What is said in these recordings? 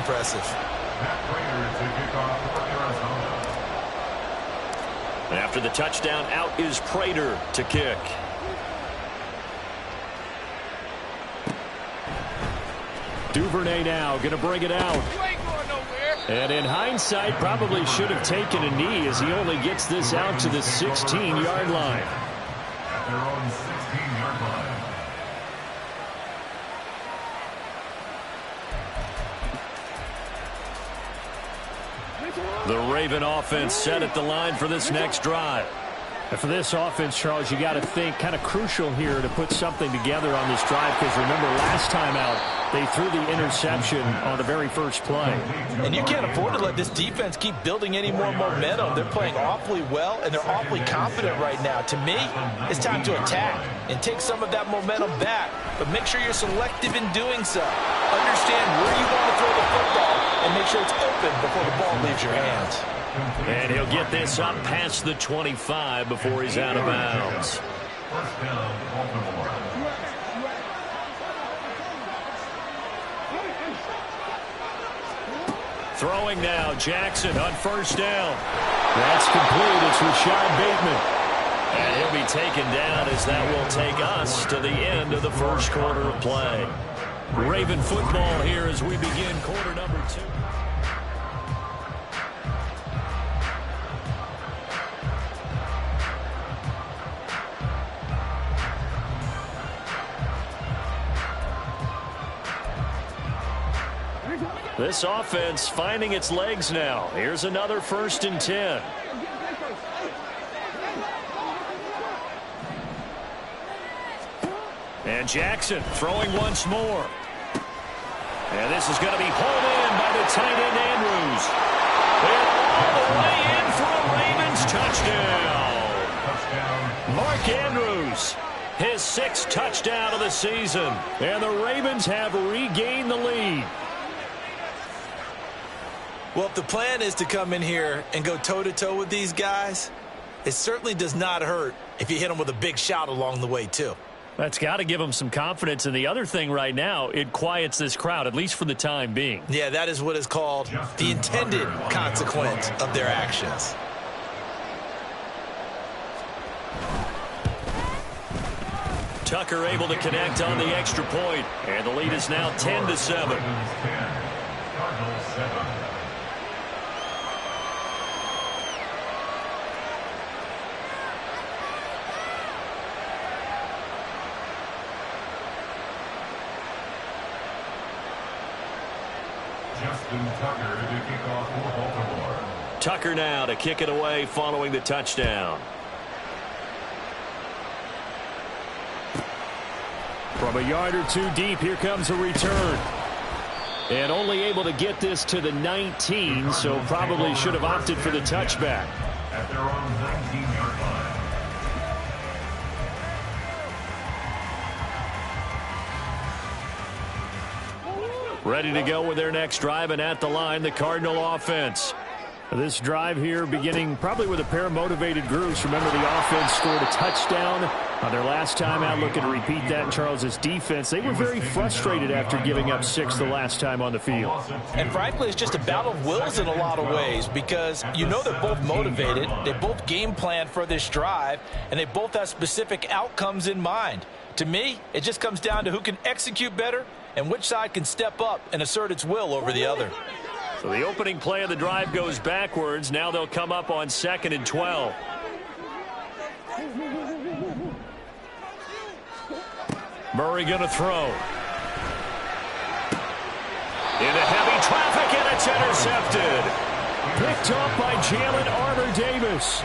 impressive. After the touchdown, out is Prater to kick. Duvernay now going to bring it out. And in hindsight, probably should have taken a knee as he only gets this out to the 16-yard line. At their own 16-yard line. The Raven offense set at the line for this next drive. And for this offense, Charles, you got to think kind of crucial here to put something together on this drive, because remember last time out they threw the interception on the very first play. And you can't afford to let this defense keep building any more momentum. They're playing awfully well, and they're awfully confident right now. To me, it's time to attack and take some of that momentum back, but make sure you're selective in doing so. Understand where you want to throw the football and make sure it's open before the ball leaves your hands. And he'll get this up past the 25 before he's out of bounds. First down, Baltimore. Throwing now, Jackson on first down. That's complete. It's Rashad Bateman. And he'll be taken down as that will take us to the end of the first quarter of play. Raven football here as we begin quarter number 2. This offense finding its legs now. Here's another 1st and 10. And Jackson throwing once more. And this is going to be hauled in by the tight end Andrews. And all the way in for a Ravens touchdown. Mark Andrews, his 6th touchdown of the season. And the Ravens have regained the lead. Well, if the plan is to come in here and go toe-to-toe with these guys, it certainly does not hurt if you hit them with a big shot along the way, too. That's got to give them some confidence. And the other thing right now, it quiets this crowd, at least for the time being. Yeah, that is what is called the intended consequence of their actions. Tucker able to connect on the extra point. And the lead is now 10-7. Cardinals 7. Tucker to kick off for Baltimore. Tucker now to kick it away following the touchdown. From a yard or two deep, here comes a return. And only able to get this to the 19, so probably should have opted for the touchback. At their own 19-yard line. Ready to go with their next drive, and at the line, the Cardinal offense. This drive here beginning probably with a pair of motivated groups. Remember, the offense scored a touchdown on their last time out. Looking to repeat that in Charles's defense. They were very frustrated after giving up 6 the last time on the field. And frankly, it's just a battle of wills in a lot of ways, because you know they're both motivated. They both game plan for this drive, and they both have specific outcomes in mind. To me, it just comes down to who can execute better and which side can step up and assert its will over the other. So the opening play of the drive goes backwards. Now they'll come up on 2nd and 12. Murray going to throw. Into heavy traffic, and it's intercepted. Picked off by Jalen Armour-Davis.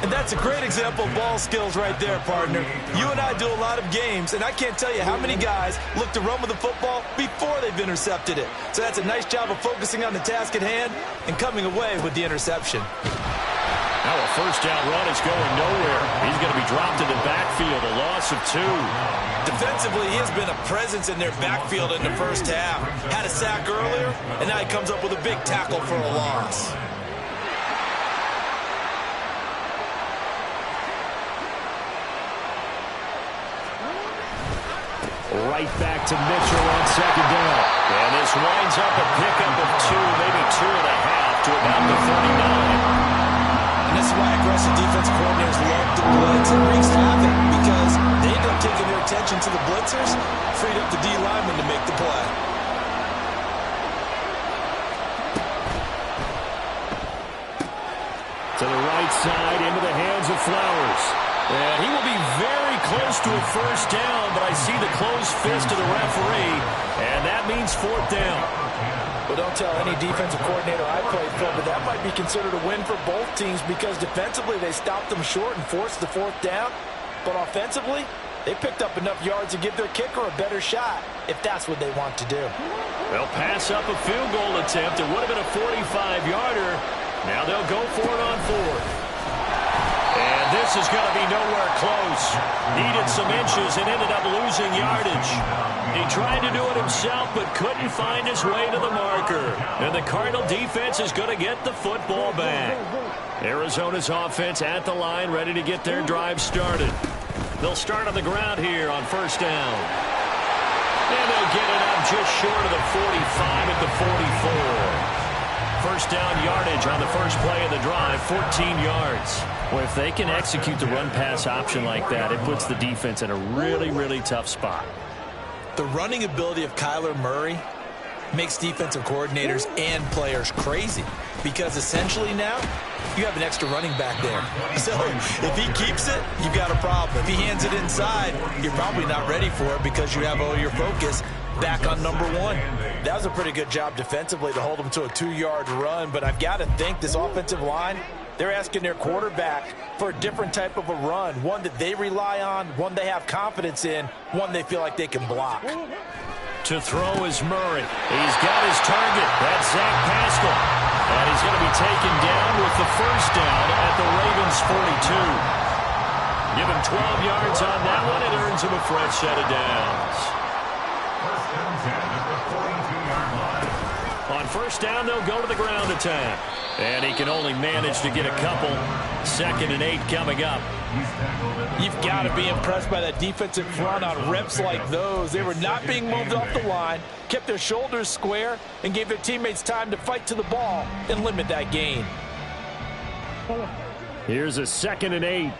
And that's a great example of ball skills right there, partner. You and I do a lot of games, and I can't tell you how many guys look to run with the football before they've intercepted it. So that's a nice job of focusing on the task at hand and coming away with the interception. Now a first down run is going nowhere. He's going to be dropped in the backfield, a loss of 2. Defensively, he has been a presence in their backfield in the first half. Had a sack earlier, and now he comes up with a big tackle for a loss. Right back to Mitchell on 2nd down. And this winds up a pickup of to about the 49. And this is why aggressive defensive coordinators love to blitz. It wreaks havoc because they end up taking their attention to the blitzers, freed up the D lineman to make the play. To the right side, into the hands of Flowers. And he will be very close to a first down, but I see the closed fist of the referee, and that means fourth down. Well, don't tell any defensive coordinator I played for, but that might be considered a win for both teams because defensively they stopped them short and forced the fourth down. But offensively, they picked up enough yards to give their kicker a better shot, if that's what they want to do. They'll pass up a field goal attempt. It would have been a 45-yarder. Now they'll go for it on fourth. And this is going to be nowhere close. Needed some inches and ended up losing yardage. He tried to do it himself, but couldn't find his way to the marker. And the Cardinal defense is going to get the football back. Arizona's offense at the line, ready to get their drive started. They'll start on the ground here on first down. And they'll get it up just short of the 45 at the 44. First down yardage on the first play of the drive, 14 yards. Well, if they can execute the run-pass option like that, it puts the defense in a really, really tough spot. The running ability of Kyler Murray makes defensive coordinators and players crazy because essentially now you have an extra running back there. So if he keeps it, you've got a problem. If he hands it inside, you're probably not ready for it because you have all your focus back on number one. That was a pretty good job defensively to hold him to a 2-yard run, but I've got to think this offensive line, they're asking their quarterback for a different type of a run, one that they rely on, one they have confidence in, one they feel like they can block. To throw is Murray. He's got his target. That's Zach Pascal. And he's going to be taken down with the first down at the Ravens' 42. Give him 12 yards on that one. It earns him a fresh set of downs. On first down, they'll go to the ground attack. And he can only manage to get a couple. 2nd and 8 coming up. You've got to be impressed by that defensive front on reps like those. They were not being moved off the line, kept their shoulders square, and gave their teammates time to fight to the ball and limit that gain. Here's a 2nd and 8.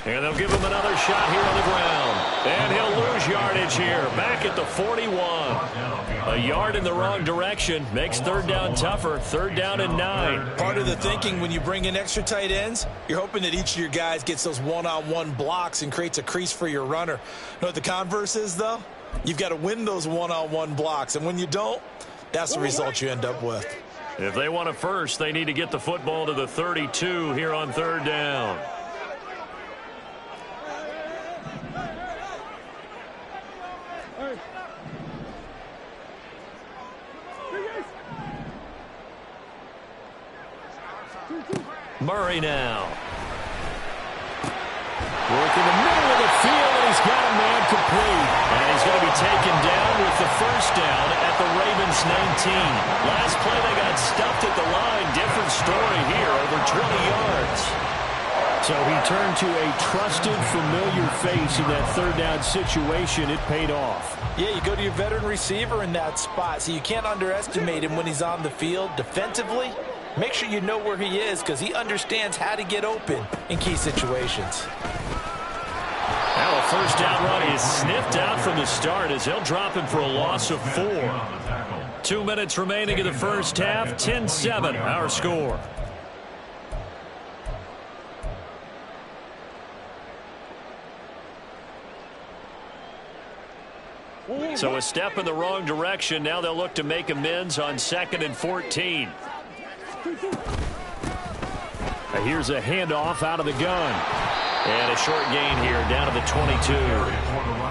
And they'll give him another shot here on the ground. And he'll lose yardage here, back at the 41. A yard in the wrong direction makes third down tougher. 3rd down and 9. Part of the thinking when you bring in extra tight ends, you're hoping that each of your guys gets those one-on-one blocks and creates a crease for your runner. You know what the converse is, though? You've got to win those one-on-one blocks, and when you don't, that's the result you end up with. If they want a first, they need to get the football to the 32 here on 3rd down. Murray now. Working the middle of the field, and he's got a man complete. And he's going to be taken down with the first down at the Ravens' 19. Last play, they got stuffed at the line. Different story here, over 20 yards. So he turned to a trusted, familiar face in that 3rd down situation. It paid off. Yeah, you go to your veteran receiver in that spot, so you can't underestimate him when he's on the field. Defensively, make sure you know where he is because he understands how to get open in key situations. Now a first down run is sniffed out from the start as they'll drop him for a loss of 4. 2 minutes remaining in the first half. 10-7 our score. So a step in the wrong direction. Now they'll look to make amends on 2nd and 14. Here's a handoff out of the gun. And a short gain here down to the 22.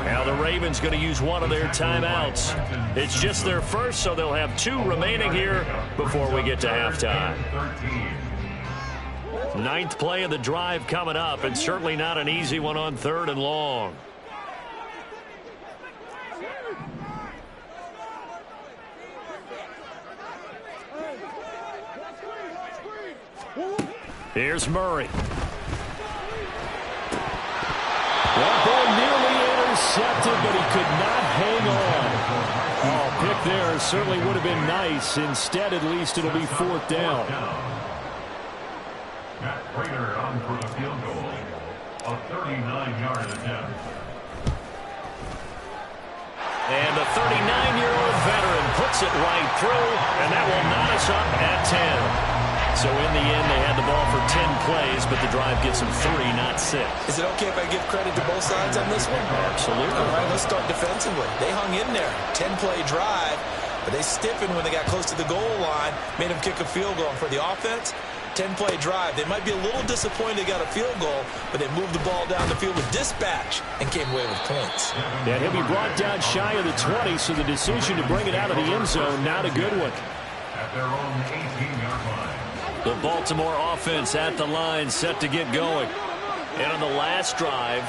Now the Ravens going to use one of their timeouts. It's just their first, so they'll have 2 remaining here before we get to halftime. 9th play of the drive coming up, and certainly not an easy one on 3rd and long. Here's Murray. That ball nearly intercepted, but he could not hang on. Oh, pick there certainly would have been nice. Instead, at least it'll be 4th down. Matt Prater on for the field goal. A 39-yard attempt. And the 39-year-old veteran puts it right through, and that will knot us up at 10. So in the end, they had the ball for 10 plays, but the drive gets them 3, not 6. Is it okay if I give credit to both sides on this one? Absolutely. All right, let's start defensively. They hung in there. 10-play drive, but they stiffened when they got close to the goal line, made them kick a field goal. And for the offense, 10-play drive. They might be a little disappointed they got a field goal, but they moved the ball down the field with dispatch and came away with points. Yeah, he'll be brought down shy of the 20, so the decision to bring it out of the end zone, not a good one. At their own 18-yard line. The Baltimore offense at the line, set to get going. And on the last drive,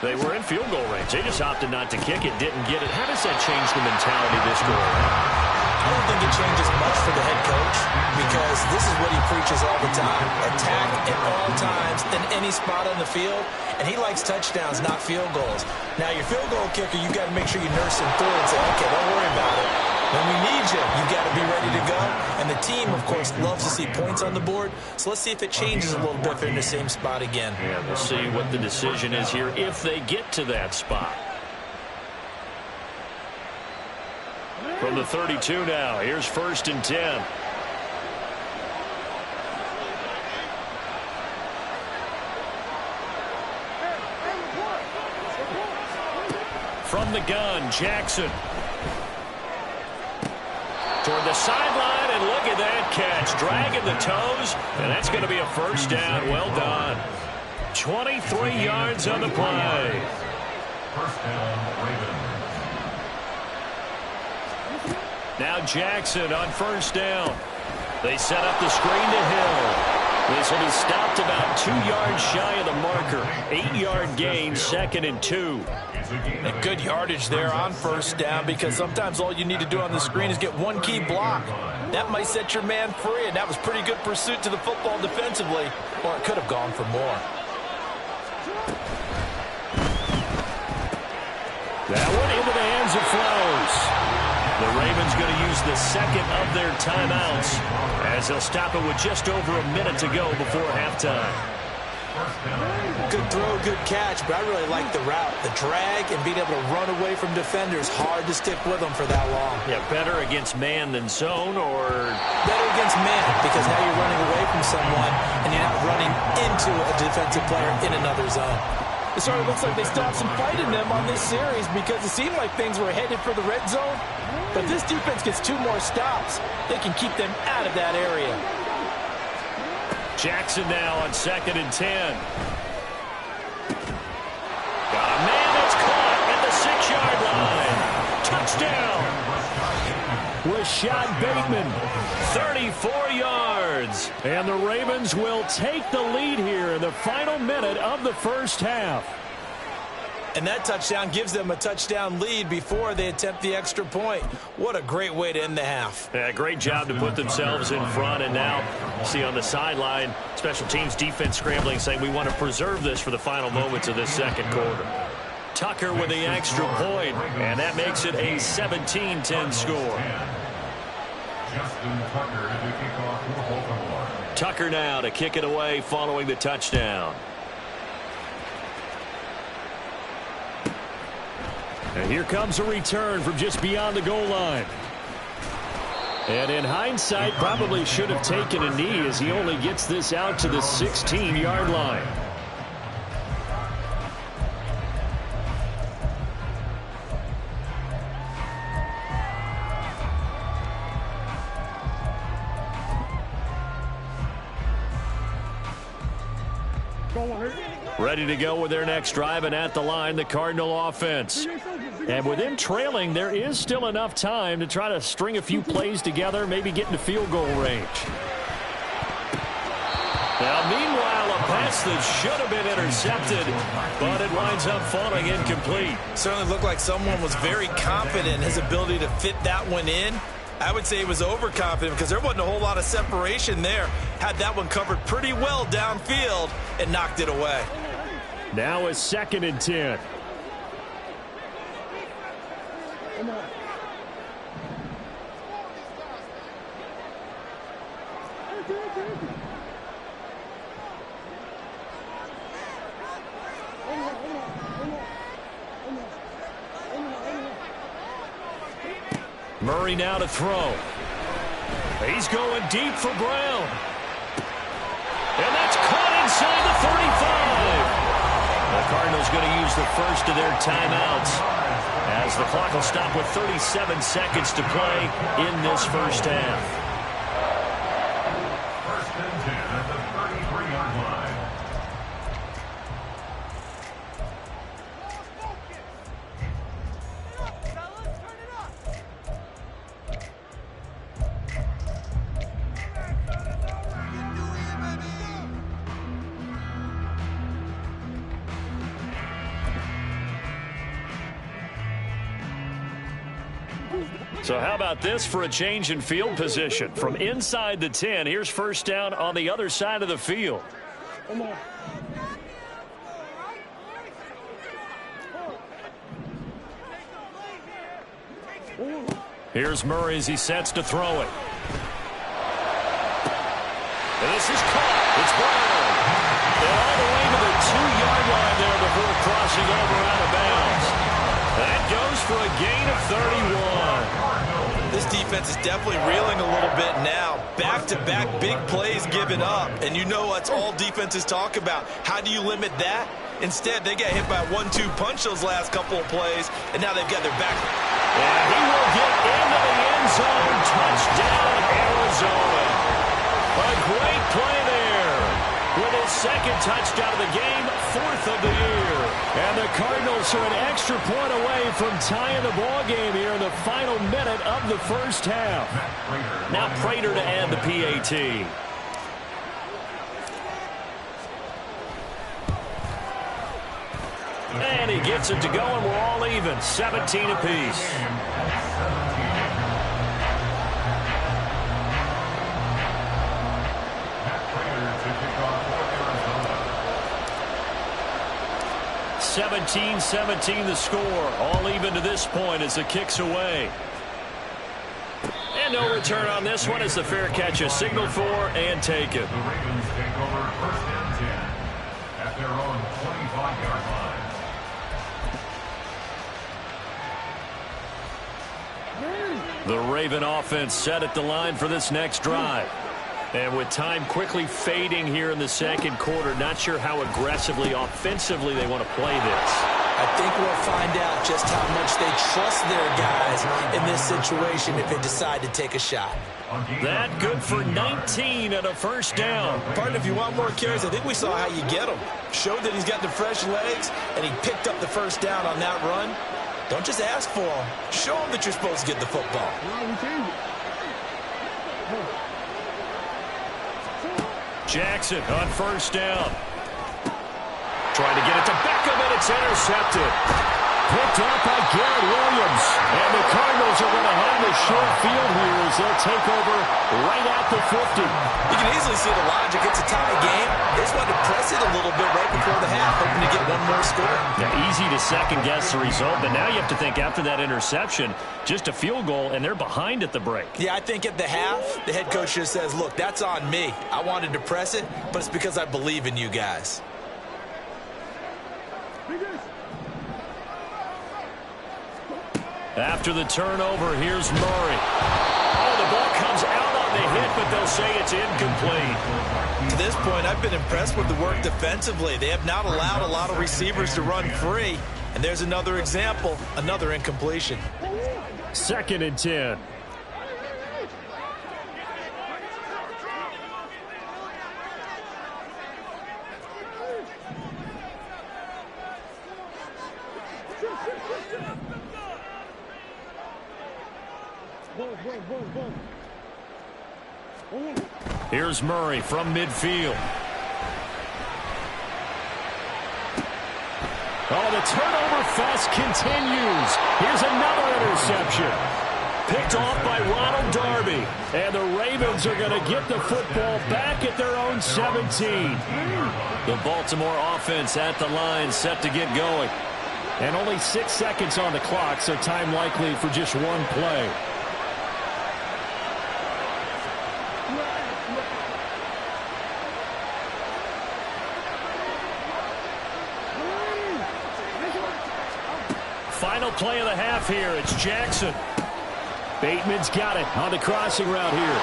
they were in field goal range. They just opted not to kick it, didn't get it. How does that change the mentality this go around? I don't think it changes much for the head coach because this is what he preaches all the time. Attack at all times in any spot on the field, and he likes touchdowns, not field goals. Now, your field goal kicker, you've got to make sure you nurse him through and say, okay, don't worry about it. When we need you, you've got to be ready to go. And the team, of course, loves to see points on the board. So let's see if it changes a little bit if they're in the same spot again. Yeah, we'll see what the decision is here if they get to that spot. From the 32 now, here's 1st and 10. From the gun, Jackson. Toward the sideline, and look at that catch. Dragging the toes, and that's going to be a 1st down. Well done. 23 yards on the play. 1st down, Ravens. Now Jackson on 1st down. They set up the screen to Hill. This will be stopped about 2 yards shy of the marker. 8-yard gain, 2nd and 2. And good yardage there on 1st down because sometimes all you need to do on the screen is get one key block. That might set your man free, and that was pretty good pursuit to the football defensively, or it could have gone for more. That one into the hands of Flowers. The Ravens going to use the 2nd of their timeouts as they'll stop it with just over a minute to go before halftime. Good throw, good catch, but I really like the route. The drag and being able to run away from defenders, hard to stick with them for that long. Yeah, better against man than zone, or better against man because now you're running away from someone and you're not running into a defensive player in another zone. It sort of looks like they still have some fight in them on this series because it seemed like things were headed for the red zone. But this defense gets 2 more stops. They can keep them out of that area. Jackson now on 2nd and 10. Got a man that's caught at the 6-yard line. Touchdown. Rashad Bateman, 34 yards. And the Ravens will take the lead here in the final minute of the 1st half. And that touchdown gives them a touchdown lead before they attempt the extra point. What a great way to end the half. Yeah, great job to put themselves in front. And now, see on the sideline, special teams defense scrambling, saying we want to preserve this for the final moments of this 2nd quarter. Tucker with the extra point, and that makes it a 17-10 score. Justin Tucker to kick off for Baltimore. Tucker now to kick it away following the touchdown. And here comes a return from just beyond the goal line. And in hindsight, probably should have taken a knee as he only gets this out to the 16-yard line. Ready to go with their next drive, and at the line, the Cardinal offense. And with them trailing, there is still enough time to try to string a few plays together, maybe get into field goal range. Now, meanwhile, a pass that should have been intercepted, but it winds up falling incomplete. Certainly looked like someone was very confident in his ability to fit that one in. I would say he was overconfident because there wasn't a whole lot of separation there. Had that one covered pretty well downfield and knocked it away. Now a 2nd and 10. Murray now to throw. He's going deep for Brown. And that's caught inside the 35. The Cardinals going to use the first of their timeouts as the clock will stop with 37 seconds to play in this first half. First and 10 at the 33-yard line. So how about this for a change in field position? From inside the 10, here's first down on the other side of the field. Here's Murray as he sets to throw it. And this is caught. It's Brown. And all the way to the 2-yard line there before crossing over out of bounds. That goes for a gain of 31. This defense is definitely reeling a little bit now. Back-to-back big plays given up. And you know that's all defenses talk about. How do you limit that? Instead, they got hit by a 1-2 punch those last couple of plays, and now they've got their back. And he will get into the end zone. Touchdown, Arizona. A great play there. With his second touchdown of the game, 4th of the year. And the Cardinals are an extra point away from tying the ball game here in the final minute of the first half. Now Prater to add the PAT. And he gets it to go, and we're all even, 17 apiece. Arizona. 17-17 the score. All even to this point as the kick's away. And no return on this one as the fair catch is signaled for and taken. The Ravens take over first and 10 at their own 25-yard line. The Raven offense set at the line for this next drive. And with time quickly fading here in the second quarter, not sure how aggressively, offensively they want to play this. I think we'll find out just how much they trust their guys in this situation if they decide to take a shot. That good for 19 and a first down. Partner, if you want more carries, I think we saw how you get them. Showed that he's got the fresh legs, and he picked up the first down on that run. Don't just ask for them. Show them that you're supposed to get the football. Jackson on first down. Trying to get it to Beckham, and it's intercepted. Picked up by Garrett Williams. And the Cardinals are going to have a short field here as they'll take over right at the 50. You can easily see the logic. It's a tie game. They just wanted to press it a little bit right before the half, hoping to get one more score. Now, easy to second-guess the result, but now you have to think after that interception, just a field goal, and they're behind at the break. Yeah, I think at the half, the head coach just says, look, that's on me. I wanted to press it, but it's because I believe in you guys. After the turnover, here's Murray. Oh, the ball comes out on the hit, but they'll say it's incomplete. To this point, I've been impressed with the work defensively. They have not allowed a lot of receivers to run free. And there's another example, another incompletion. 2nd and 10. Here's Murray from midfield. Oh, the turnover fest continues. Here's another interception. Picked off by Ronald Darby. And the Ravens are going to get the football back at their own 17. The Baltimore offense at the line, set to get going. And only 6 seconds on the clock, so time likely for just one play. Final play of the half here. It's Jackson. Bateman's got it on the crossing route here.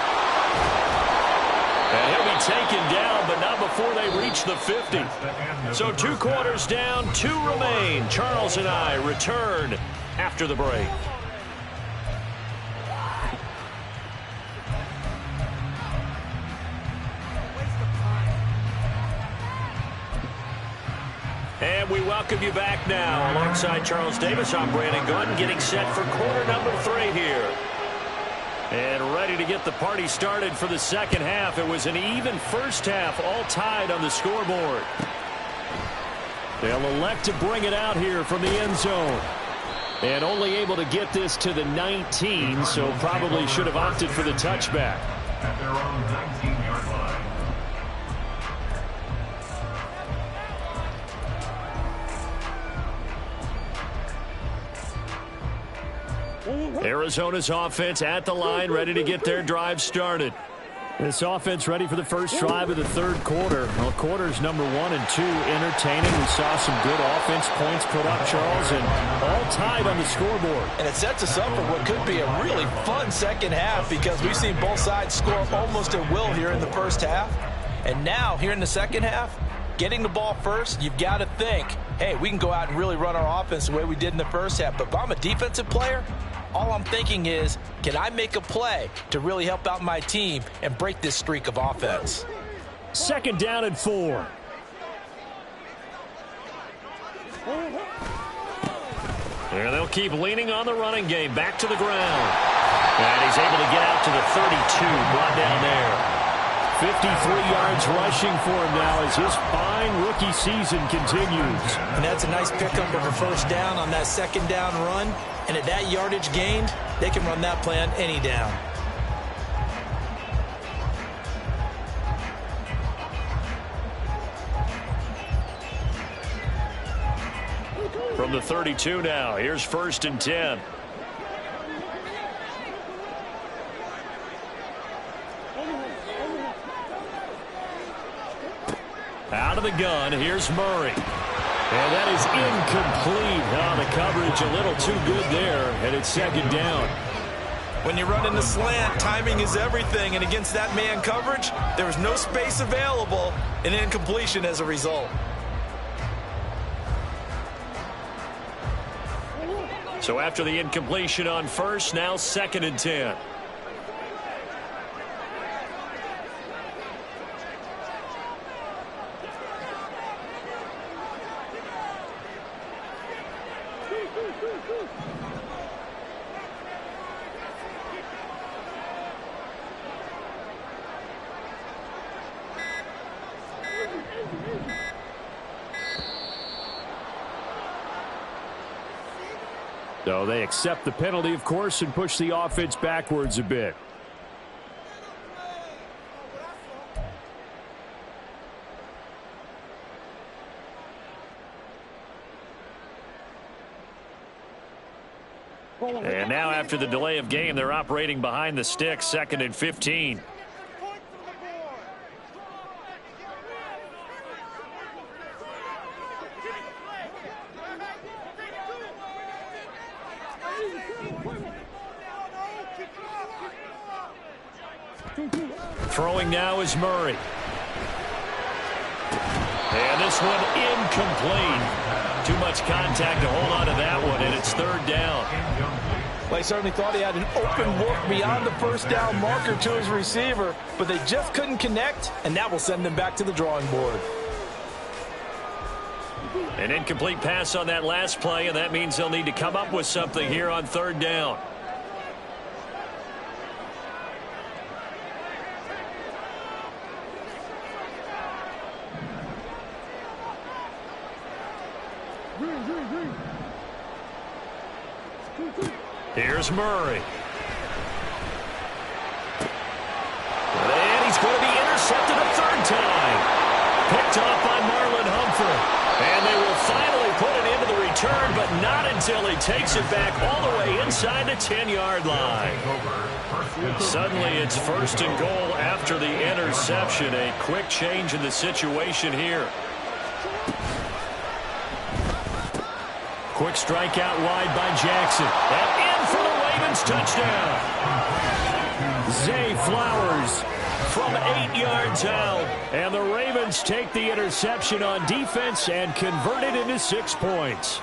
And he'll be taken down, but not before they reach the 50. So 2 quarters down, 2 remain. Charles and I return after the break. And we welcome you back now. Alongside Charles Davis, I'm Brandon Gunn, getting set for quarter number 3 here. And ready to get the party started for the second half. It was an even first half, all tied on the scoreboard. They'll elect to bring it out here from the end zone. And only able to get this to the 19, so probably should have opted for the touchback. At their own 19-yard line. Arizona's offense at the line, ready to get their drive started. This offense ready for the first drive of the third quarter. Well, quarters number 1 and 2 entertaining. We saw some good offense points put up, Charles, and all tied on the scoreboard. And it sets us up for what could be a really fun second half because we've seen both sides score almost at will here in the first half. And now, here in the second half, getting the ball first, you've got to think, hey, we can go out and really run our offense the way we did in the first half. But if I'm a defensive player, all I'm thinking is, can I make a play to really help out my team and break this streak of offense? Second down and 4. And they'll keep leaning on the running game. Back to the ground. And he's able to get out to the 32. Brought down there. 53 yards rushing for him now as his fine rookie season continues. And that's a nice pickup of a first down on that second down run. And at that yardage gained, they can run that play on any down. From the 32 now, here's 1st and 10. Out of the gun, here's Murray. And that is incomplete. Oh, the coverage a little too good there, and it's second down. When you're running the slant, timing is everything, and against that man coverage, there was no space available, and incompletion as a result. So after the incompletion on first, now 2nd and 10. So they accept the penalty, of course, and push the offense backwards a bit. And now after the delay of game, they're operating behind the sticks, 2nd and 15. Throwing now is Murray. And this one incomplete. Too much contact to hold on to that one, and it's 3rd down. Well, he certainly thought he had an open look beyond the first down marker to his receiver, but they just couldn't connect, and that will send them back to the drawing board. An incomplete pass on that last play, and that means they'll need to come up with something here on 3rd down. Here's Murray. And he's going to be intercepted a 3rd time. Picked off by Marlon Humphrey. And they will finally put it into the return, but instantly takes it back all the way inside the 10-yard line. Suddenly it's 1st and goal after the interception. A quick change in the situation here. Quick strike out wide by Jackson. And in for the Ravens touchdown. Zay Flowers from 8 yards out. And the Ravens take the interception on defense and convert it into 6 points.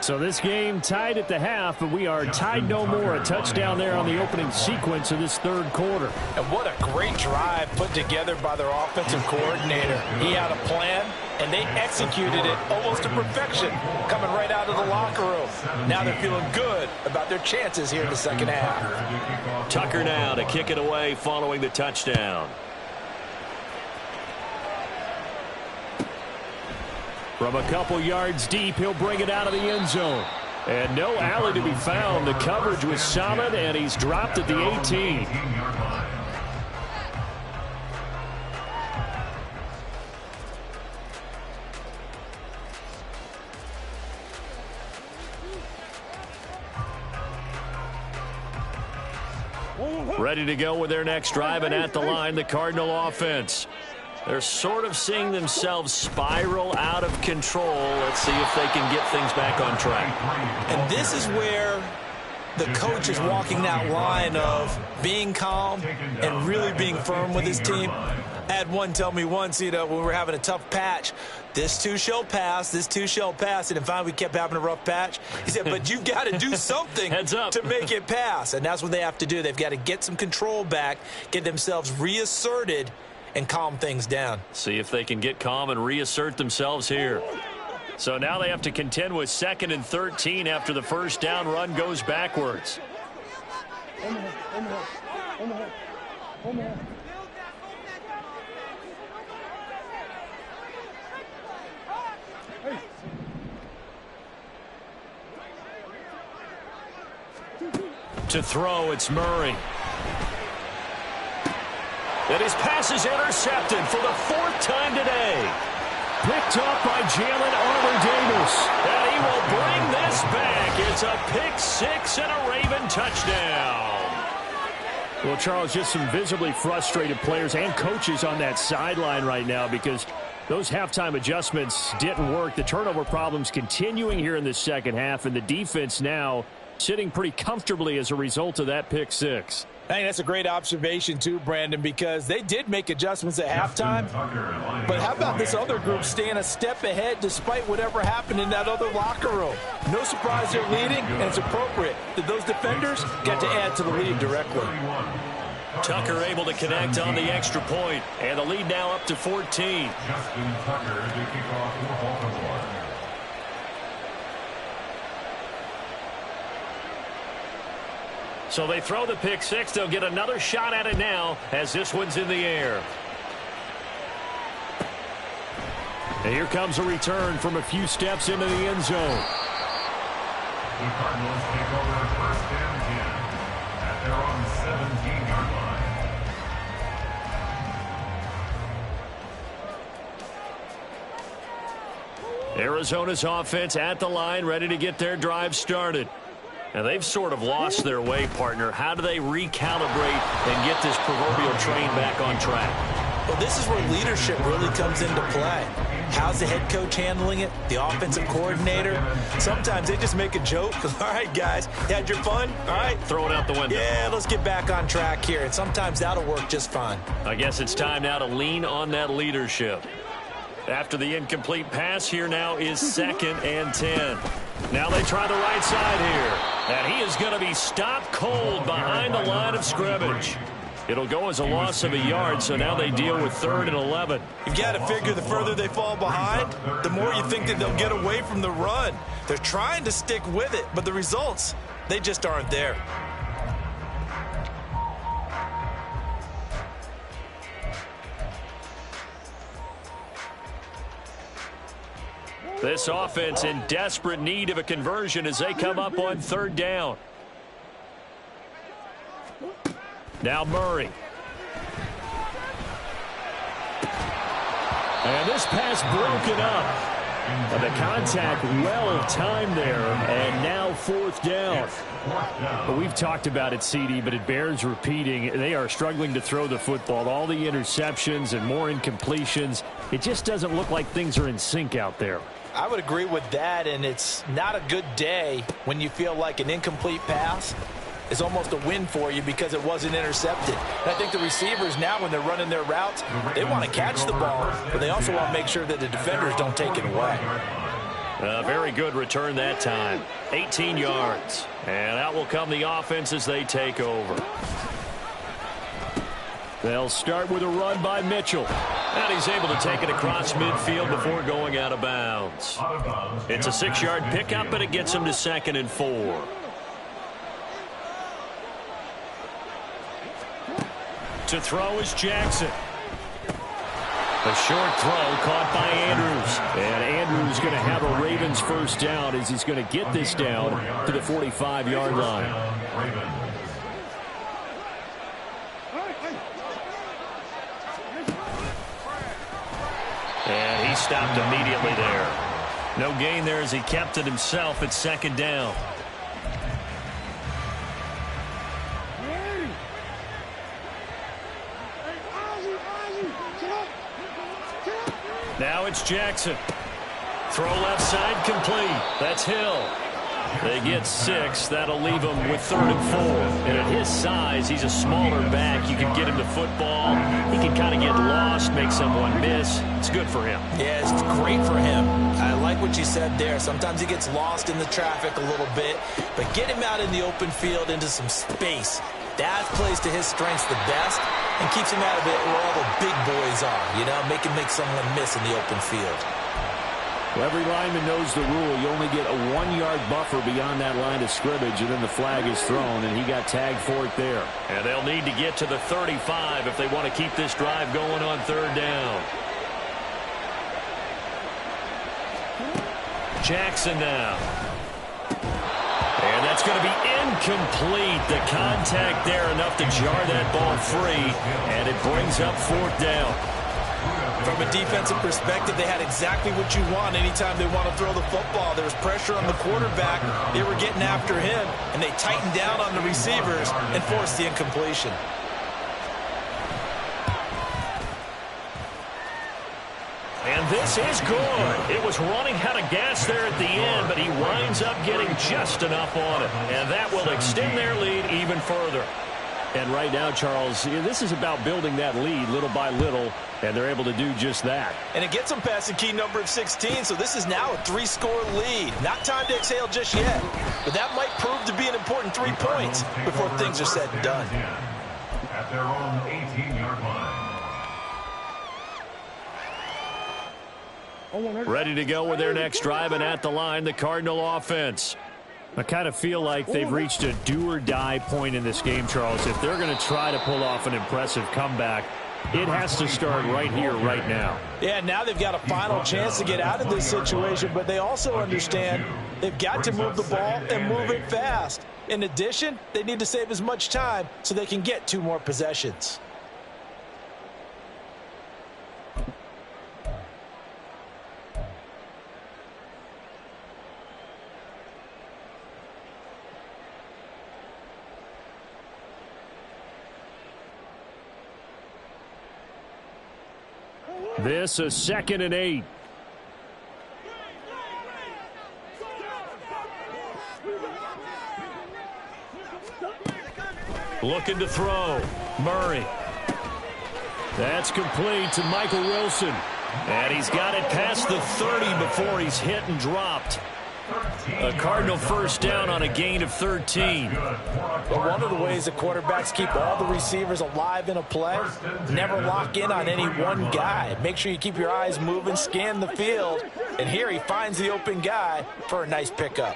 So this game tied at the half, but we are tied no more. A touchdown there on the opening sequence of this 3rd quarter. And what a great drive put together by their offensive coordinator. He had a plan, and they executed it almost to perfection, coming right out of the locker room. Now they're feeling good about their chances here in the second half. Tucker now to kick it away following the touchdown. From a couple yards deep, he'll bring it out of the end zone. And no alley to be found. The coverage was solid, and he's dropped at the 18. Ready to go with their next drive, and at the line, the Cardinal offense. They're sort of seeing themselves spiral out of control. Let's see if they can get things back on track. And this is where the coach is walking that line of being calm and really being firm with his team. I had one tell me once, when we were having a tough patch, this too shall pass, this too shall pass. And finally, we kept having a rough patch. He said, but you've got to do something to make it pass. And that's what they have to do. They've got to get some control back, get themselves reasserted, and calm things down. See if they can get calm and reassert themselves here. So now they have to contend with 2nd and 13 after the first down run goes backwards. To throw, it's Murray. And his pass is intercepted for the 4th time today. Picked up by Jalen Armour-Davis. And he will bring this back. It's a pick 6 and a Raven touchdown. Well, Charles, just some visibly frustrated players and coaches on that sideline right now because those halftime adjustments didn't work. The turnover problems continuing here in the second half, and the defense now sitting pretty comfortably as a result of that pick 6. I think that's a great observation, too, Brandon, because they did make adjustments at halftime. But how about this other group staying a step ahead despite whatever happened in that other locker room? No surprise they're leading, and it's appropriate that those defenders get to add to the lead directly. Tucker able to connect on the extra point, and the lead now up to 14. Justin Tucker to kick off for Baltimore. So they throw the pick 6. They'll get another shot at it now as this one's in the air. And here comes a return from a few steps into the end zone. The Cardinals take over 1st and 10 at their own 17-yard line. Arizona's offense at the line, ready to get their drive started. And they've sort of lost their way, partner. How do they recalibrate and get this proverbial train back on track? Well, this is where leadership really comes into play. How's the head coach handling it? The offensive coordinator? Sometimes they just make a joke. All right, guys, you had your fun? All right. Throw it out the window. Yeah, let's get back on track here. And sometimes that'll work just fine. I guess it's time now to lean on that leadership. After the incomplete pass, here now is 2nd and 10. Now they try the right side here. And he is going to be stopped cold behind the line of scrimmage. It'll go as a loss of a yard, so now they deal with 3rd and 11. You've got to figure the further they fall behind, the more you think that they'll get away from the run. They're trying to stick with it, but the results, they just aren't there. This offense in desperate need of a conversion as they come up on 3rd down. Now Murray. And this pass broken up. But the contact well timed there, and now 4th down. But we've talked about it, CD, but it bears repeating. They are struggling to throw the football. All the interceptions and more incompletions. It just doesn't look like things are in sync out there. I would agree with that, and it's not a good day when you feel like an incomplete pass is almost a win for you because it wasn't intercepted. And I think the receivers now, when they're running their routes, they want to catch the ball, but they also want to make sure that the defenders don't take it away. A very good return that time. 18 yards. And out will come the offense as they take over. They'll start with a run by Mitchell. And he's able to take it across midfield before going out of bounds. It's a 6-yard pickup, and it gets him to 2nd and 4. To throw is Jackson. A short throw caught by Andrews. And Andrews going to have a Ravens 1st down as he's going to get this down to the 45-yard line. And he stopped immediately there. No gain there as he kept it himself at 2nd down. Now it's Jackson. Throw left side complete. That's Hill. They get 6. That'll leave him with 3rd and 4. And at his size, he's a smaller back. You can get him the football. He can kind of get lost, make someone miss. It's good for him. Yeah, it's great for him. I like what you said there. Sometimes he gets lost in the traffic a little bit. But get him out in the open field into some space. That plays to his strengths the best and keeps him out of it where all the big boys are, you know, make someone miss in the open field. Well, every lineman knows the rule. You only get a 1-yard buffer beyond that line of scrimmage, and then the flag is thrown, and he got tagged for it there. And they'll need to get to the 35 if they want to keep this drive going on 3rd down. Jackson now. And that's going to be incomplete. The contact there enough to jar that ball free, and it brings up 4th down. From a defensive perspective, they had exactly what you want anytime they want to throw the football. There was pressure on the quarterback. They were getting after him, and they tightened down on the receivers and forced the incompletion. And this is good. It was running out of gas there at the end, but he winds up getting just enough on it. And that will extend their lead even further. And right now, Charles, this is about building that lead little by little, and they're able to do just that. And it gets them past the key number of 16, so this is now a 3-score lead. Not time to exhale just yet, but that might prove to be an important 3 points before things are said and done. At their own 18-yard line. Ready to go with their next drive, and at the line, the Cardinal offense. I kind of feel like they've reached a do-or-die point in this game, Charles. If they're going to try to pull off an impressive comeback, it has to start right here, right now. Yeah, now they've got a final chance to get out of this situation, but they also understand they've got to move the ball and move it fast. In addition, they need to save as much time so they can get 2 more possessions. This is 2nd and 8. Looking to throw. Murray. That's complete to Michael Wilson. And he's got it past the 30 before he's hit and dropped. A Cardinal 1st down on a gain of 13. But one of the ways the quarterbacks keep all the receivers alive in a play, never lock in on any one guy. Make sure you keep your eyes moving, scan the field. And here he finds the open guy for a nice pickup.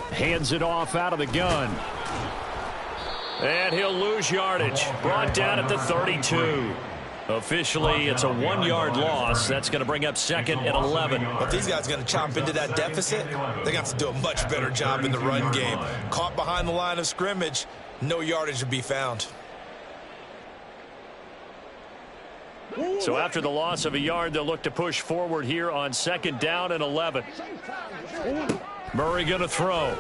Hands it off out of the gun. And he'll lose yardage. Brought down at the 32. Officially, it's a 1-yard loss. That's going to bring up 2nd and 11. If these guys are going to chop into that deficit, they got to do a much better job in the run game. Caught behind the line of scrimmage, no yardage to be found. So after the loss of a yard, they'll look to push forward here on 2nd down and 11. Murray going to throw.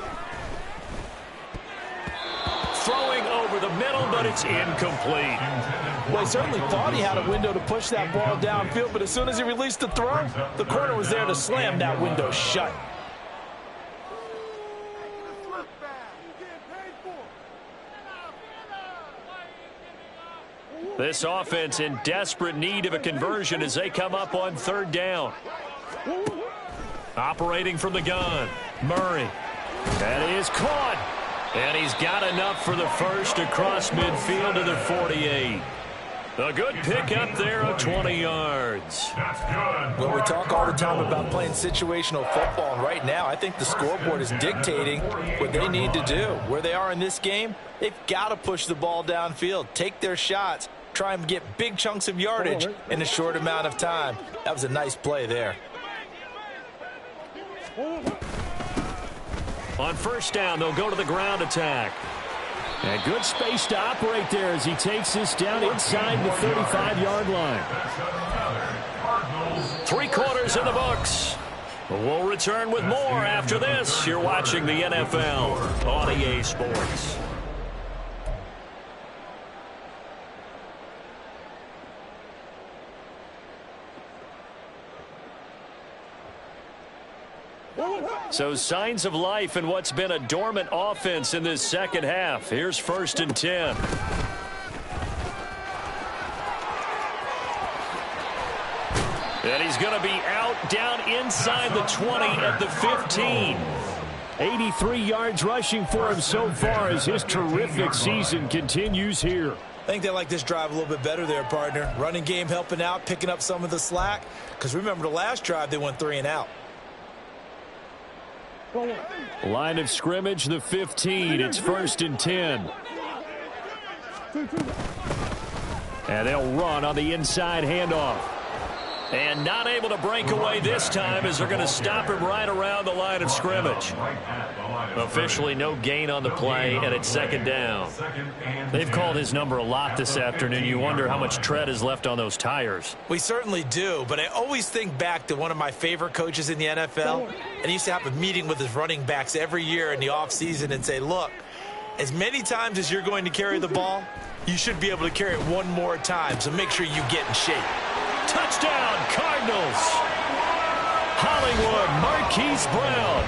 Throwing over the middle, but it's incomplete. Well, he certainly thought he had a window to push that ball downfield, but as soon as he released the throw, the corner was there to slam that window shut. This offense in desperate need of a conversion as they come up on 3rd down. Operating from the gun, Murray. That is caught. And he's got enough for the first across midfield to the 48. A good pickup there of 20 yards. That's good. Well, we talk all the time about playing situational football, and right now I think the scoreboard is dictating what they need to do. Where they are in this game, they've got to push the ball downfield, take their shots, try and get big chunks of yardage in a short amount of time. That was a nice play there. On 1st down, they'll go to the ground attack. And good space to operate there as he takes this down inside the 35-yard line. 3 quarters in the books. We'll return with more after this. You're watching the NFL on EA Sports. So signs of life in what's been a dormant offense in this second half. Here's 1st and 10. And he's going to be out down inside the 20 at the 15. 83 yards rushing for him so far as his terrific season continues here. I think they like this drive a little bit better there, partner. Running game helping out, picking up some of the slack. Because remember, the last drive they went 3 and out. Line of scrimmage, the 15. It's 1st and 10. And they'll run on the inside handoff. And not able to break away this time as they're going to stop him right around the line of scrimmage. Officially no gain on the play, and it's 2nd down. They've called his number a lot this afternoon. You wonder how much tread is left on those tires. We certainly do, but I always think back to one of my favorite coaches in the NFL, and he used to have a meeting with his running backs every year in the offseason and say, look, as many times as you're going to carry the ball, you should be able to carry it one more time, so make sure you get in shape. Touchdown, Cardinals. Hollywood Marquise Brown.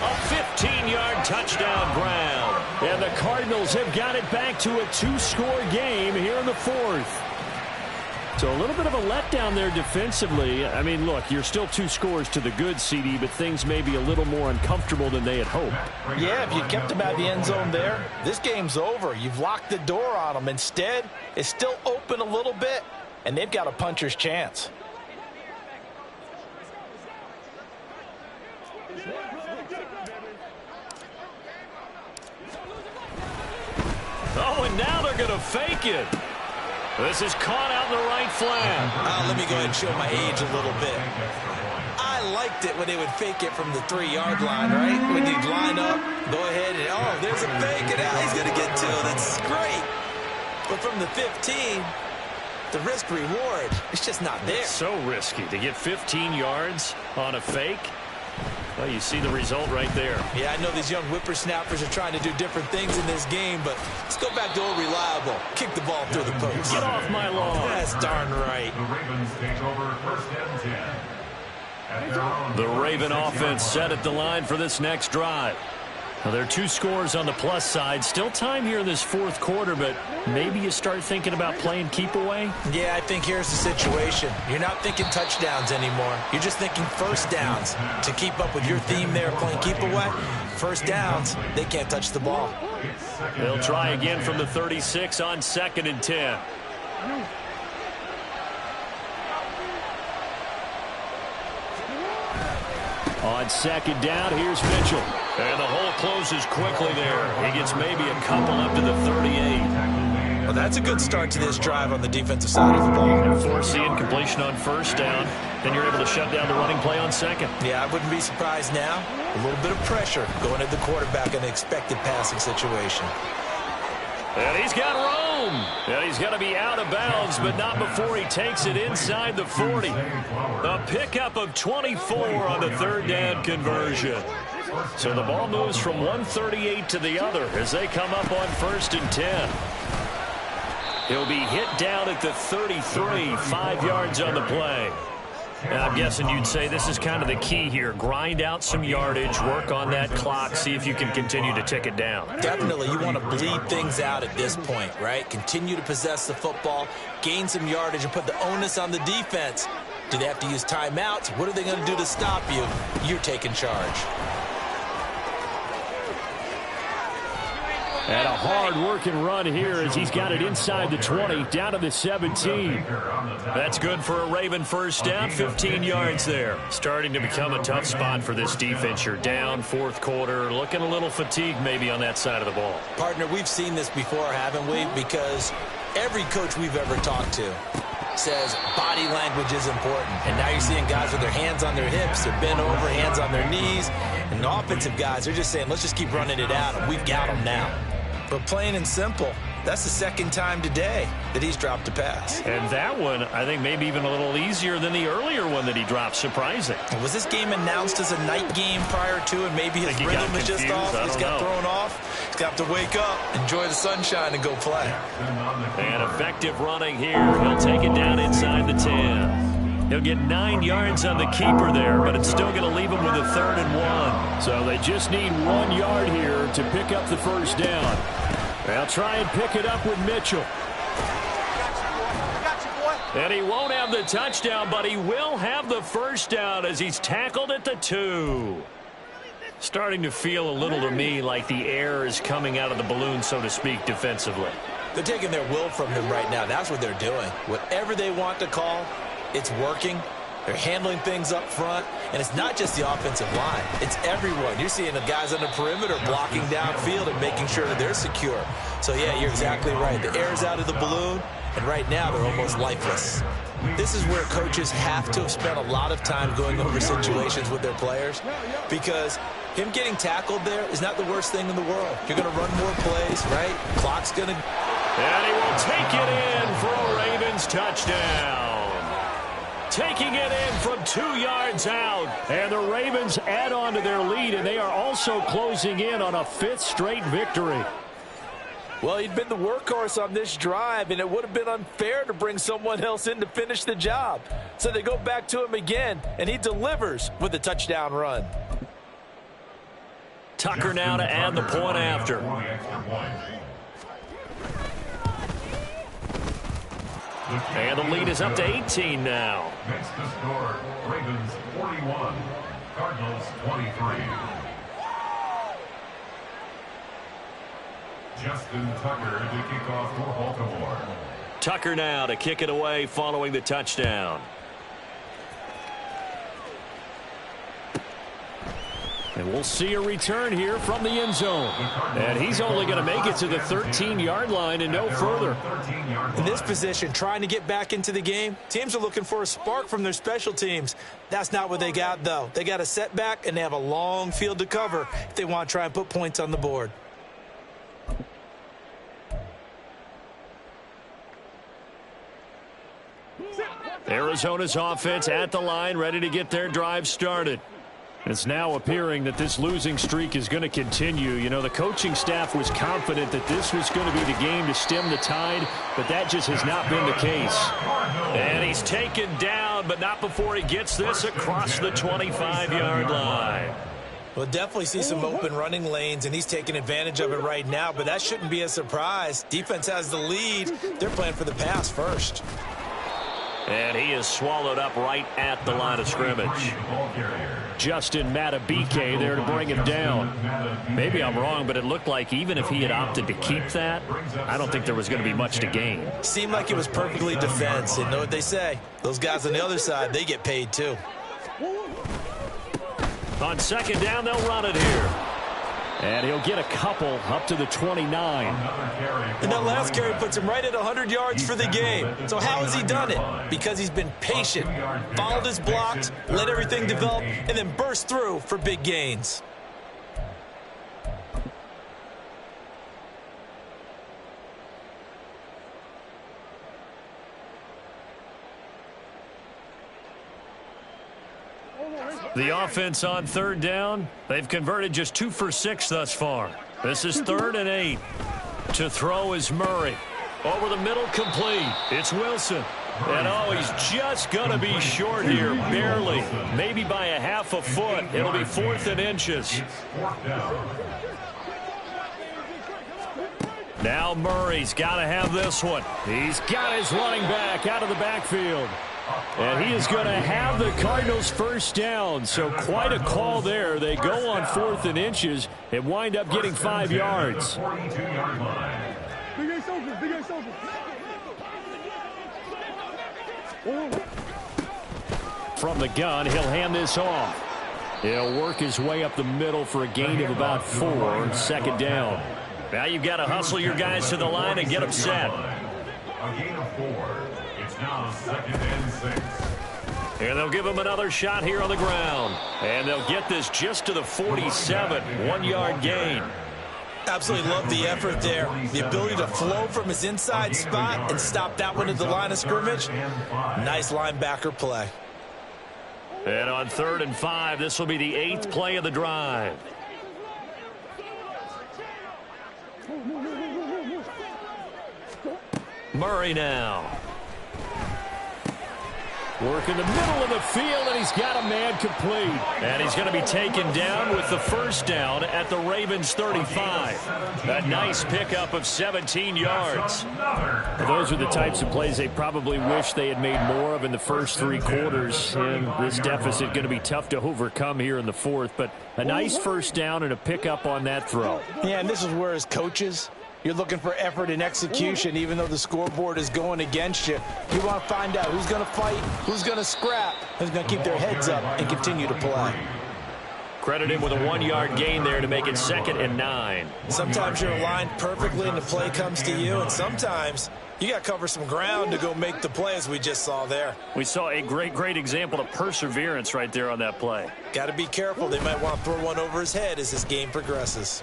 A 15-yard touchdown ground. And the Cardinals have got it back to a 2-score game here in the 4th. So a little bit of a letdown there defensively. I mean, look, you're still 2 scores to the good, CD, but things may be a little more uncomfortable than they had hoped. Yeah, if you kept them out of the end zone there, this game's over. You've locked the door on them. Instead, it's still open a little bit, and they've got a puncher's chance. Oh, and now they're going to fake it. This is caught out in the right flat. Let me go ahead and show my age a little bit. I liked it when they would fake it from the 3-yard line, right? When you'd line up, go ahead and, oh, there's a fake, and now he's going to get 2. That's great. But from the 15, the risk-reward, it's just not there. It's so risky to get 15 yards on a fake. Well, you see the result right there. Yeah, I know these young whippersnappers are trying to do different things in this game, but let's go back to old reliable. Kick the ball through the post. Get off my lawn. That's darn right. The Ravens take over 1st and 10. At their own The Raven offense set at the line for this next drive. Now, there are 2 scores on the plus side. Still time here in this 4th quarter, but maybe you start thinking about playing keep away? Yeah, I think here's the situation. You're not thinking touchdowns anymore. You're just thinking first downs. To keep up with your theme there, playing keep away, first downs, they can't touch the ball. They'll try again from the 36 on 2nd and 10. On 2nd down, here's Mitchell. And the hole closes quickly there. He gets maybe a couple up to the 38. Well, that's a good start to this drive on the defensive side of the ball. And force the incompletion on 1st down. Then you're able to shut down the running play on 2nd. Yeah, I wouldn't be surprised now. A little bit of pressure going at the quarterback in an expected passing situation. And he's got room. boom. And he's going to be out of bounds, but not before he takes it inside the 40. A pickup of 24 on the third down conversion. So the ball moves from 138 to the other as they come up on 1st and 10. He'll be hit down at the 33, 5 yards on the play. And I'm guessing you'd say this is kind of the key here. Grind out some yardage, work on that clock, see if you can continue to tick it down. Definitely, you want to bleed things out at this point, right? Continue to possess the football, gain some yardage, and put the onus on the defense. Do they have to use timeouts? What are they going to do to stop you? You're taking charge. And a hard-working run here as he's got it inside the 20, down to the 17. That's good for a Raven first down, 15 yards there. Starting to become a tough spot for this defense. You're down, 4th quarter, looking a little fatigued maybe on that side of the ball. Partner, we've seen this before, haven't we? Because every coach we've ever talked to says body language is important. And now you're seeing guys with their hands on their hips, they're bent over, hands on their knees. And the offensive guys, they're just saying, let's just keep running it out, and we've got them now. But plain and simple, that's the second time today that he's dropped a pass. And that one, I think, maybe even a little easier than the earlier one that he dropped. Surprising. Was this game announced as a night game prior to, and maybe his rhythm is just off? He's got thrown off. He's got to wake up, enjoy the sunshine, and go play. And effective running here. He'll take it down inside the 10. He'll get 9 yards on the keeper there, but it's still going to leave him with a 3rd and 1. So they just need 1 yard here to pick up the first down. They'll try and pick it up with Mitchell. And he won't have the touchdown, but he will have the first down as he's tackled at the 2. Starting to feel a little to me like the air is coming out of the balloon, so to speak, defensively. They're taking their will from him right now. That's what they're doing. Whatever they want to call, it's working. They're handling things up front. And it's not just the offensive line. It's everyone. You're seeing the guys on the perimeter blocking downfield and making sure that they're secure. So, yeah, you're exactly right. The air's out of the balloon, and right now they're almost lifeless. This is where coaches have to have spent a lot of time going over situations with their players, because him getting tackled there is not the worst thing in the world. You're going to run more plays, right? Clock's going to... And he will take it in for a Ravens touchdown. Taking it in from 2 yards out. And the Ravens add on to their lead, and they are also closing in on a 5th straight victory. Well, he'd been the workhorse on this drive, and it would have been unfair to bring someone else in to finish the job. So they go back to him again, and he delivers with a touchdown run. Tucker now to add the point after. And the lead is up to 18 now. Next to score, Ravens 41, Cardinals 23. Justin Tucker to kick off for Baltimore. Tucker now to kick it away following the touchdown. And we'll see a return here from the end zone. And he's only going to make it to the 13-yard line and no further. In this position, trying to get back into the game, teams are looking for a spark from their special teams. That's not what they got, though. They got a setback, and they have a long field to cover if they want to try and put points on the board. Arizona's offense at the line, ready to get their drive started. It's now appearing that this losing streak is going to continue. You know, the coaching staff was confident that this was going to be the game to stem the tide, but that just has not been the case. And he's taken down, but not before he gets this across the 25-yard line. We'll definitely see some open running lanes, and he's taking advantage of it right now, but that shouldn't be a surprise. Defense has the lead. They're playing for the pass first. And he is swallowed up right at the line of scrimmage. Justin Matabike there to bring him down. Maybe I'm wrong, but it looked like even if he had opted to keep that, I don't think there was going to be much to gain. Seemed like it was perfectly defense. And know what they say? Those guys on the other side, they get paid too. On second down, they'll run it here. And he'll get a couple up to the 29. And that last carry puts him right at 100 yards for the game. So how has he done it? Because he's been patient, followed his blocks, let everything develop, and then burst through for big gains. The offense on third down, they've converted just 2 for 6 thus far. This is 3rd and 8. To throw is Murray. Over the middle, complete. It's Wilson. And, oh, he's just going to be short here, barely. Maybe by a half a foot. It'll be 4th and inches. Now Murray's got to have this one. He's got his running back out of the backfield. And he is going to have the Cardinals first down. So quite a call there. They go on 4th and inches and wind up getting 5 yards. From the gun, he'll hand this off. He'll work his way up the middle for a gain of about 4. 2nd down. Now you've got to hustle your guys to the line and get them set. A gain of 4. It's now 2nd and 6. And they'll give him another shot here on the ground. And they'll get this just to the 47. 1-yard gain. Absolutely love the effort there. The ability to flow from his inside spot and stop that one at the line of scrimmage. Nice linebacker play. And on 3rd and 5, this will be the 8th play of the drive. Murray now. Work in the middle of the field, and he's got a man complete. And he's going to be taken down with the first down at the Ravens' 35. A nice pickup of 17 yards. Well, those are the types of plays they probably wish they had made more of in the first 3 quarters. And this deficit going to be tough to overcome here in the 4th. But a nice first down and a pickup on that throw. Yeah, and this is where as coaches, you're looking for effort and execution, even though the scoreboard is going against you. You want to find out who's going to fight, who's going to scrap, who's going to keep their heads up and continue to play. Credit him with a 1-yard gain there to make it 2nd and 9. Sometimes you're aligned perfectly and the play comes to you, and sometimes you got to cover some ground to go make the play, as we just saw there. We saw a great example of perseverance right there on that play. Got to be careful. They might want to throw one over his head as this game progresses.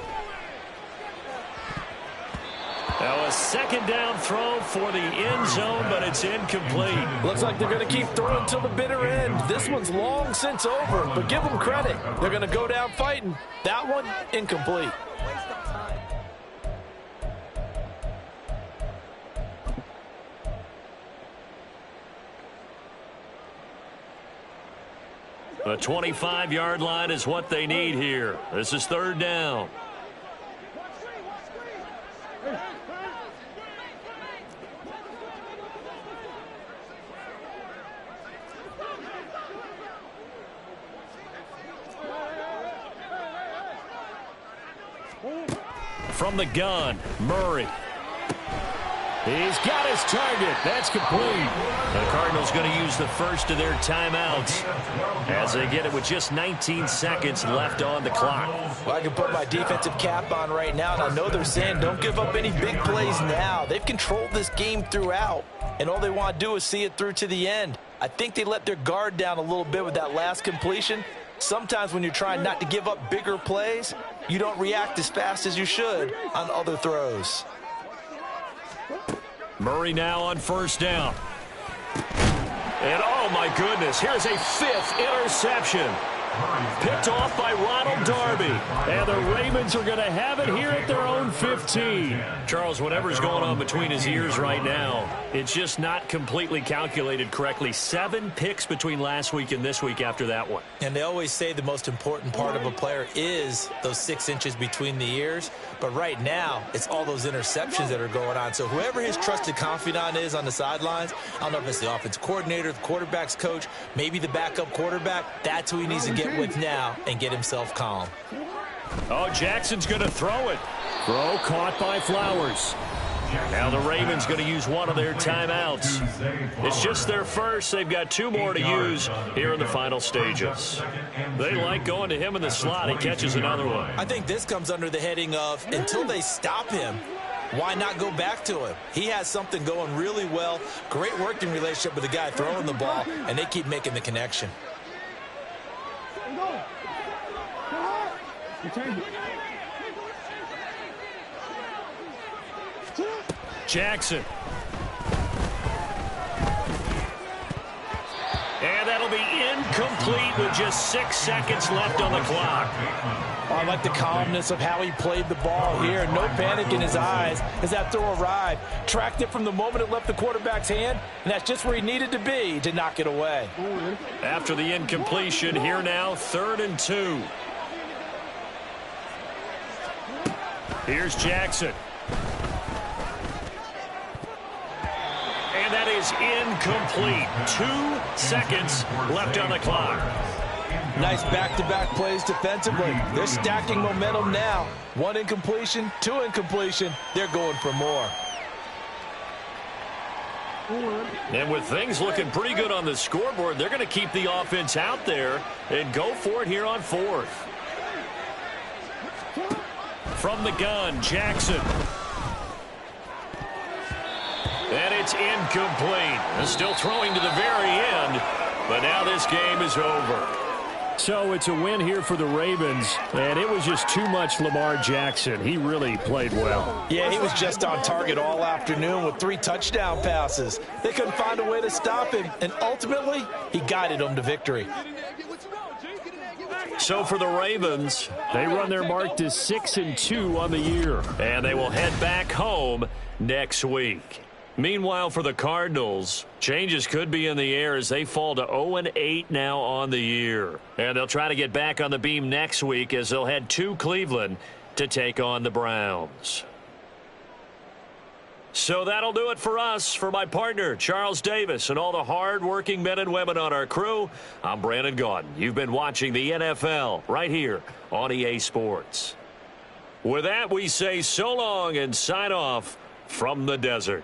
Now a 2nd down throw for the end zone, but it's incomplete. Looks like they're going to keep throwing till the bitter end. This one's long since over, but give them credit. They're going to go down fighting. That one, incomplete. The 25-yard line is what they need here. This is 3rd down. From the gun, Murray. He's got his target. That's complete. The Cardinals going to use the first of their timeouts as they get it with just 19 seconds left on the clock. Well, I can put my defensive cap on right now, and I know they're saying don't give up any big plays now. They've controlled this game throughout, and all they want to do is see it through to the end. I think they let their guard down a little bit with that last completion. Sometimes when you're trying not to give up bigger plays, you don't react as fast as you should on other throws. Murray now on 1st down. And oh my goodness, here's a 5th interception. Picked off by Ronald Darby. And the Ravens are going to have it here at their own 15. Charles, whatever's going on between his ears right now, it's just not completely calculated correctly. 7 picks between last week and this week after that one. And they always say the most important part of a player is those 6 inches between the ears. But right now, it's all those interceptions that are going on. So whoever his trusted confidant is on the sidelines, I don't know if it's the offense coordinator, the quarterback's coach, maybe the backup quarterback, that's who he needs to get with now and get himself calm. Oh, Jackson's going to throw it. Throw caught by Flowers. Now the Ravens going to use one of their timeouts. It's just their first. They've got 2 more to use here in the final stages. They like going to him in the slot. He catches another one. I think this comes under the heading of until they stop him, why not go back to him? He has something going really well. Great working relationship with the guy throwing the ball, and they keep making the connection. Jackson. And that'll will be incomplete with just 6 seconds left on the clock. I like the calmness of how he played the ball here. No panic in his eyes as that throw arrived. Tracked it from the moment it left the quarterback's hand, and that's just where he needed to be to knock it away. After the incompletion, here now, 3rd and 2. Here's Jackson. And that is incomplete. 2 seconds left on the clock. Nice back-to-back plays defensively. They're stacking momentum now. 1 incompletion, 2 incompletion. They're going for more. And with things looking pretty good on the scoreboard, they're going to keep the offense out there and go for it here on 4th. From the gun, Jackson. And it's incomplete. Still throwing to the very end, but now this game is over. So it's a win here for the Ravens, and it was just too much Lamar Jackson. He really played well. Yeah, he was just on target all afternoon with 3 touchdown passes. They couldn't find a way to stop him, and ultimately, he guided them to victory. So for the Ravens, they run their mark to 6-2 on the year. And they will head back home next week. Meanwhile, for the Cardinals, changes could be in the air as they fall to 0-8 now on the year. And they'll try to get back on the beam next week as they'll head to Cleveland to take on the Browns. So that'll do it for us. For my partner, Charles Davis, and all the hard-working men and women on our crew, I'm Brandon Gaudin. You've been watching the NFL right here on EA Sports. With that, we say so long and sign off from the desert.